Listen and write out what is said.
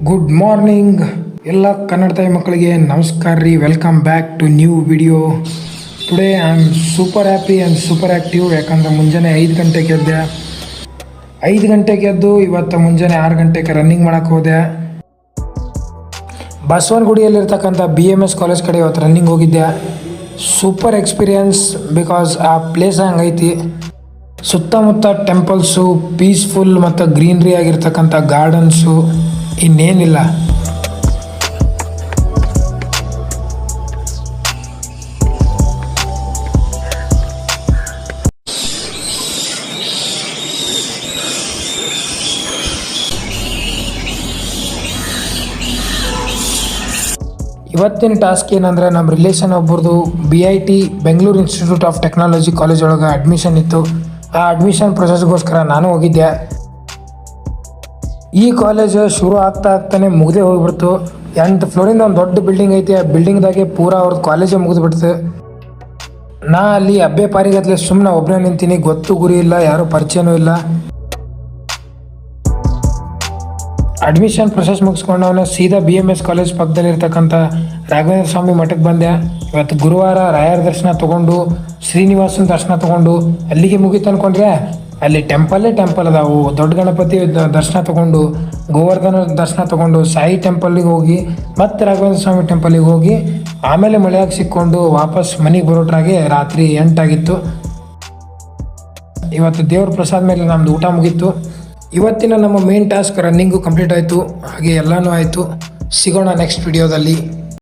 Good morning ಎಲ್ಲ ಕನ್ನಡ ತಾಯಿ ಮಕ್ಕಳಿಗೆ ನಮಸ್ಕಾರ ರೀ. Welcome back to new video. Today I am super happy and super active. ಯಾಕಂದರೆ ಮುಂಜಾನೆ 5 ಗಂಟೆಗೆ ಎದ್ದೆ. 5 ಗಂಟೆಗೆ ಎದ್ದು ಇವತ್ತು ಮುಂಜಾನೆ 6 ಗಂಟೆಗೆ ರನ್ನಿಂಗ್ ಮಾಡೋಕ್ಕೆ ಹೋದೆ. ಬಸವನಗುಡಿಯಲ್ಲಿರ್ತಕ್ಕಂಥ BMS ಕಾಲೇಜ್ ಕಡೆ ಇವತ್ತು ರನ್ನಿಂಗ್ ಹೋಗಿದ್ದೆ. ಸೂಪರ್ ಎಕ್ಸ್ಪೀರಿಯನ್ಸ್ ಬಿಕಾಸ್ ಆ ಪ್ಲೇಸ್ ಹಂಗೈತಿ. ಸುತ್ತಮುತ್ತ ಟೆಂಪಲ್ಸು, ಪೀಸ್ಫುಲ್ ಮತ್ತು ಗ್ರೀನ್ರಿ ಆಗಿರ್ತಕ್ಕಂಥ ಗಾರ್ಡನ್ಸು, ಇನ್ನೇನಿಲ್ಲ. ಇವತ್ತಿನ ಟಾಸ್ಕ್ ಏನಂದರೆ, ನಮ್ಮ ರಿಲೇಷನ್ ಒಬ್ಬರದು BIT Bengaluru institute of technology college ಒಳಗೆ ಅಡ್ಮಿಷನ್ ಇತ್ತು. ಆ ಅಡ್ಮಿಷನ್ ಪ್ರೊಸೆಸ್ಗೋಸ್ಕರ ನಾನು ಹೋಗಿದ್ದೆ. ಈ ಕಾಲೇಜ್ ಶುರು ಆಗ್ತಾನೆ ಮುಗ್ದೇ ಹೋಗ್ಬಿಡ್ತು. 8th ಫ್ಲೋರಿಂದ ಒಂದು ದೊಡ್ಡ ಬಿಲ್ಡಿಂಗ್ ಐತಿ. ಆ ಬಿಲ್ಡಿಂಗ್ದಾಗೆ ಪೂರಾ ಅವ್ರದ್ದು ಕಾಲೇಜೇ ಮುಗಿದ್ಬಿಡ್ತು. ನಾ ಅಲ್ಲಿ ಅಬ್ಬೆ ಪಾರಿಗತ್ಲೆ ಸುಮ್ಮನೆ ಒಬ್ಬನೇ ನಿಂತೀನಿ. ಗೊತ್ತು ಗುರಿ ಇಲ್ಲ, ಯಾರೂ ಪರಿಚಯನೂ ಇಲ್ಲ. ಅಡ್ಮಿಷನ್ ಪ್ರೊಸೆಸ್ ಮುಗಿಸ್ಕೊಂಡವನ್ನ ಸೀದಾ BMS ಕಾಲೇಜ್ ಪಕ್ಕದಲ್ಲಿರ್ತಕ್ಕಂಥ ರಾಘವೇಂದ್ರ ಸ್ವಾಮಿ ಮಠಕ್ಕೆ ಬಂದೆ. ಇವತ್ತು ಗುರುವಾರ ರಾಯರ ದರ್ಶನ ತೊಗೊಂಡು, ಶ್ರೀನಿವಾಸನ ದರ್ಶನ ತೊಗೊಂಡು ಅಲ್ಲಿಗೆ ಮುಗೀತು ಅಂದ್ಕೊಂಡ್ರೆ, ಅಲ್ಲಿ ಟೆಂಪಲ್ ಅದಾವು. ದೊಡ್ಡ ಗಣಪತಿ ದರ್ಶನ ತೊಗೊಂಡು, ಗೋವರ್ಧನ ದರ್ಶನ ತೊಗೊಂಡು, ಸಾಯಿ ಟೆಂಪಲ್ಗೆ ಹೋಗಿ, ಮತ್ತು ರಾಘವೇಂದ್ರ ಸ್ವಾಮಿ ಟೆಂಪಲಿಗೆ ಹೋಗಿ, ಆಮೇಲೆ ಮಳೆಯಾಗಿ ಸಿಕ್ಕೊಂಡು ವಾಪಸ್ ಮನೆಗೆ ಬರೋಟ್ರಾಗೆ ರಾತ್ರಿ 8 ಆಗಿತ್ತು. ಇವತ್ತು ದೇವ್ರ ಪ್ರಸಾದ ಮೇಲೆ ನಮ್ಮದು ಊಟ ಮುಗೀತು. ಇವತ್ತಿನ ನಮ್ಮ ಮೇನ್ ಟಾಸ್ಕ್ ರನ್ನಿಂಗು ಕಂಪ್ಲೀಟ್ ಆಯಿತು. ಹಾಗೆ ಎಲ್ಲನೂ ಆಯಿತು. ಸಿಗೋಣ ನೆಕ್ಸ್ಟ್ ವಿಡಿಯೋದಲ್ಲಿ.